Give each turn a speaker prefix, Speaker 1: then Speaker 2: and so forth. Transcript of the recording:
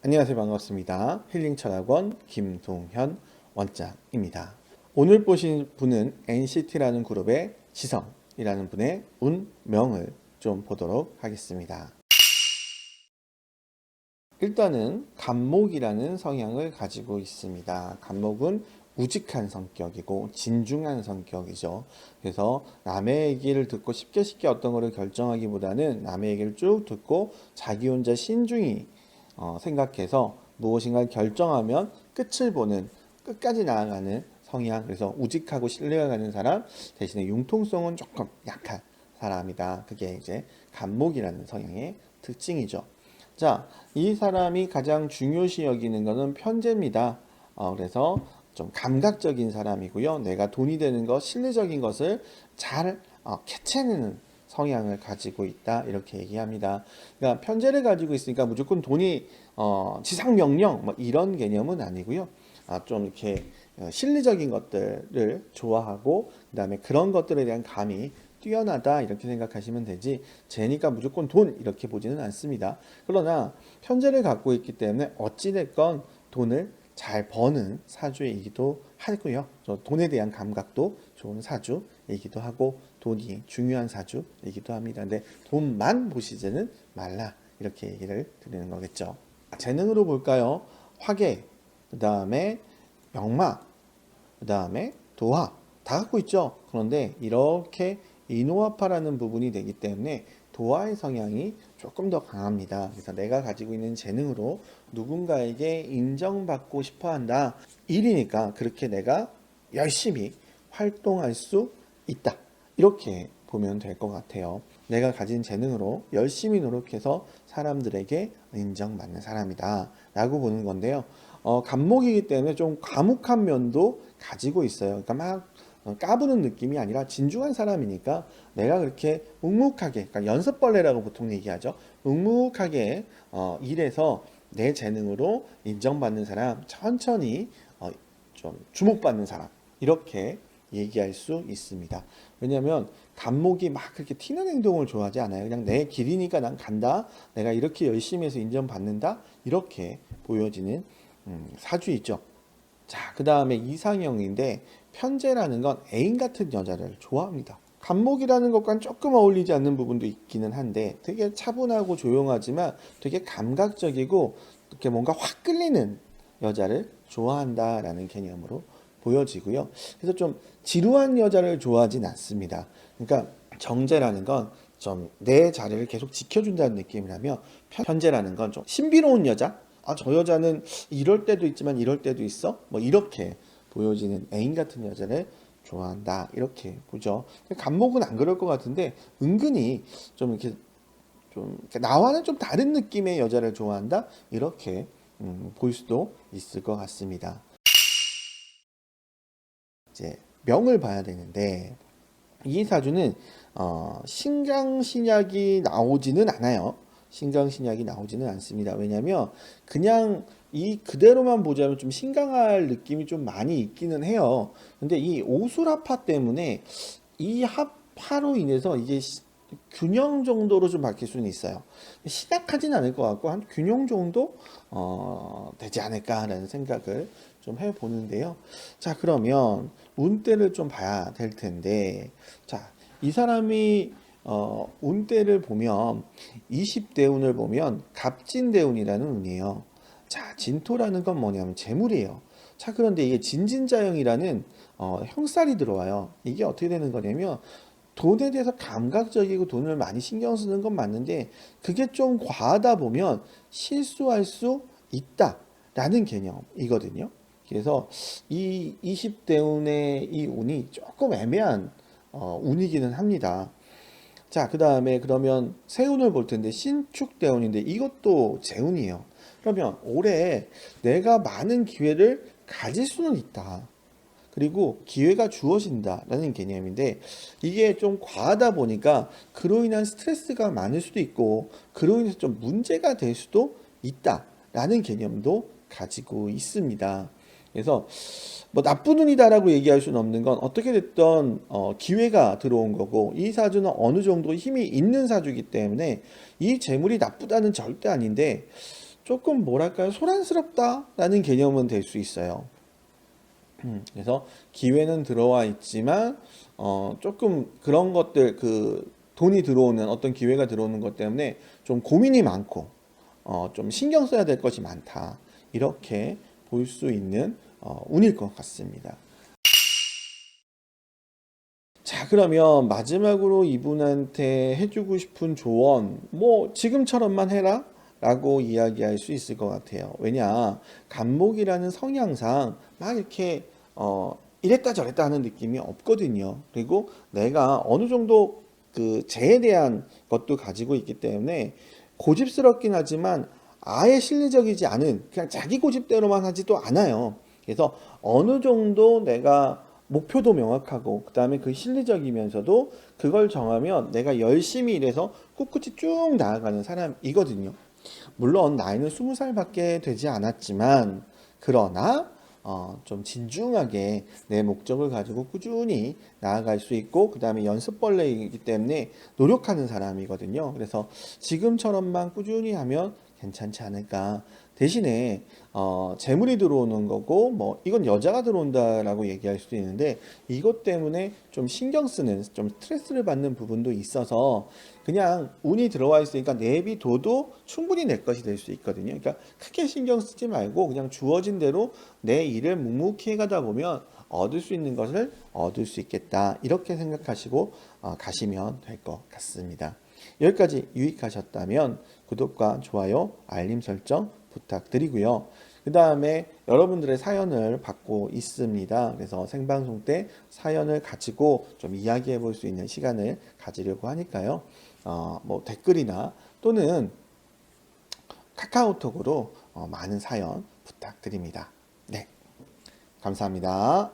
Speaker 1: 안녕하세요. 반갑습니다. 힐링철학원 김동현 원장입니다. 오늘 보신 분은 NCT라는 그룹의 지성이라는 분의 운명을 좀 보도록 하겠습니다. 일단은 간목이라는 성향을 가지고 있습니다. 간목은 우직한 성격이고 진중한 성격이죠. 그래서 남의 얘기를 듣고 쉽게 어떤 거를 결정하기보다는 남의 얘기를 쭉 듣고 자기 혼자 신중히 생각해서 무엇인가를 결정하면 끝을 보는, 끝까지 나아가는 성향. 그래서 우직하고 신뢰가 가는 사람 대신에 융통성은 조금 약한 사람이다. 그게 이제 간목이라는 성향의 특징이죠. 자, 이 사람이 가장 중요시 여기는 것은 편재입니다. 그래서 좀 감각적인 사람이고요. 내가 돈이 되는 것, 실리적인 것을 잘 캐치해내는 성향을 가지고 있다. 이렇게 얘기합니다. 그러니까 편재를 가지고 있으니까 무조건 돈이 지상명령 뭐 이런 개념은 아니고요. 좀 이렇게 실리적인 것들을 좋아하고 그다음에 그런 것들에 대한 감이 뛰어나다 이렇게 생각하시면 되지 쟤니까 무조건 돈 이렇게 보지는 않습니다. 그러나 편재를 갖고 있기 때문에 어찌됐건 돈을 잘 버는 사주이기도 하고요. 돈에 대한 감각도 좋은 사주이기도 하고 돈이 중요한 사주이기도 합니다. 근데 돈만 보시지는 말라 이렇게 얘기를 드리는 거겠죠. 재능으로 볼까요? 화계, 그 다음에 명마, 그 다음에 도화 다 갖고 있죠. 그런데 이렇게 이노화파라는 부분이 되기 때문에 도화의 성향이 조금 더 강합니다. 그래서 내가 가지고 있는 재능으로 누군가에게 인정받고 싶어 한다. 일이니까 그렇게 내가 열심히 활동할 수 있다. 이렇게 보면 될 것 같아요. 내가 가진 재능으로 열심히 노력해서 사람들에게 인정받는 사람이다. 라고 보는 건데요. 간목이기 때문에 좀 과묵한 면도 가지고 있어요. 그러니까 막 까부는 느낌이 아니라 진중한 사람이니까 내가 그렇게 묵묵하게, 그러니까 연습벌레라고 보통 얘기하죠. 묵묵하게 일해서 내 재능으로 인정받는 사람, 천천히 좀 주목받는 사람 이렇게 얘기할 수 있습니다. 왜냐하면 간목이 막 그렇게 튀는 행동을 좋아하지 않아요. 그냥 내 길이니까 난 간다. 내가 이렇게 열심히 해서 인정받는다. 이렇게 보여지는 사주이죠. 자, 그 다음에 이상형인데 편재라는 건 애인 같은 여자를 좋아합니다. 간목이라는 것과는 조금 어울리지 않는 부분도 있기는 한데 되게 차분하고 조용하지만 되게 감각적이고 이렇게 뭔가 확 끌리는 여자를 좋아한다라는 개념으로 보여지고요. 그래서 좀 지루한 여자를 좋아하진 않습니다. 그러니까 정제라는 건 좀 내 자리를 계속 지켜준다는 느낌이라면 편재라는 건 좀 신비로운 여자? 저 여자는 이럴 때도 있지만 이럴 때도 있어? 뭐 이렇게 보여지는 애인 같은 여자를 좋아한다. 이렇게 보죠. 간목은 안 그럴 것 같은데 은근히 좀 이렇게 좀 나와는 좀 다른 느낌의 여자를 좋아한다. 이렇게 볼 수도 있을 것 같습니다. 이제 명을 봐야 되는데 이 사주는 신강신약이 나오지는 않아요. 신강신약이 나오지는 않습니다. 왜냐하면 그냥 이 그대로만 보자면 좀 신강할 느낌이 좀 많이 있기는 해요. 근데 이 오수라파 때문에 이 합파로 인해서 이게 균형 정도로 좀 바뀔 수는 있어요. 신약하진 않을 것 같고 한 균형 정도 되지 않을까라는 생각을 좀 해보는데요. 자, 그러면 운대를 좀 봐야 될 텐데, 자, 이 사람이 운대를 보면 20대 운을 보면 갑진대운이라는 운이에요. 자, 진토라는 건 뭐냐면 재물이에요. 자, 그런데 이게 진진자형이라는 형살이 들어와요. 이게 어떻게 되는 거냐면 돈에 대해서 감각적이고 돈을 많이 신경 쓰는 건 맞는데 그게 좀 과하다 보면 실수할 수 있다라는 개념이거든요. 그래서 이 20대 운의 이 운이 조금 애매한 운이기는 합니다. 자, 그 다음에 그러면 세운을 볼 텐데 신축대운인데 이것도 재운이에요. 그러면 올해 내가 많은 기회를 가질 수는 있다. 그리고 기회가 주어진다라는 개념인데 이게 좀 과하다 보니까 그로 인한 스트레스가 많을 수도 있고 그로 인해서 좀 문제가 될 수도 있다라는 개념도 가지고 있습니다. 그래서 뭐 나쁜 운이다라고 얘기할 수는 없는 건 어떻게 됐던 기회가 들어온 거고 이 사주는 어느 정도 힘이 있는 사주이기 때문에 이 재물이 나쁘다는 절대 아닌데 조금 뭐랄까요? 소란스럽다라는 개념은 될 수 있어요. 그래서 기회는 들어와 있지만 조금 그런 것들 돈이 들어오는 어떤 기회가 들어오는 것 때문에 좀 고민이 많고 좀 신경 써야 될 것이 많다. 이렇게 볼 수 있는 운일 것 같습니다. 자, 그러면 마지막으로 이분한테 해주고 싶은 조언, 뭐, 지금처럼만 해라? 라고 이야기할 수 있을 것 같아요. 왜냐, 간목이라는 성향상 막 이렇게, 이랬다 저랬다 하는 느낌이 없거든요. 그리고 내가 어느 정도 재에 대한 것도 가지고 있기 때문에 고집스럽긴 하지만 아예 실리적이지 않은, 그냥 자기 고집대로만 하지도 않아요. 그래서 어느 정도 내가 목표도 명확하고 그다음에 그 실리적이면서도 그걸 정하면 내가 열심히 일해서 꿋꿋이 쭉 나아가는 사람이거든요. 물론 나이는 20살밖에 되지 않았지만 그러나 좀 진중하게 내 목적을 가지고 꾸준히 나아갈 수 있고 그다음에 연습벌레이기 때문에 노력하는 사람이거든요. 그래서 지금처럼만 꾸준히 하면 괜찮지 않을까. 대신에 재물이 들어오는 거고 뭐 이건 여자가 들어온다라고 얘기할 수도 있는데 이것 때문에 좀 신경 쓰는 좀 스트레스를 받는 부분도 있어서 그냥 운이 들어와 있으니까 내비둬도 충분히 내 것이 될 수 있거든요. 그러니까 크게 신경 쓰지 말고 그냥 주어진 대로 내 일을 묵묵히 해가다 보면 얻을 수 있는 것을 얻을 수 있겠다. 이렇게 생각하시고 가시면 될 것 같습니다. 여기까지 유익하셨다면 구독과 좋아요, 알림 설정 부탁드리고요. 그 다음에 여러분들의 사연을 받고 있습니다. 그래서 생방송 때 사연을 가지고 좀 이야기해 볼 수 있는 시간을 가지려고 하니까요. 뭐 댓글이나 또는 카카오톡으로 많은 사연 부탁드립니다. 네, 감사합니다.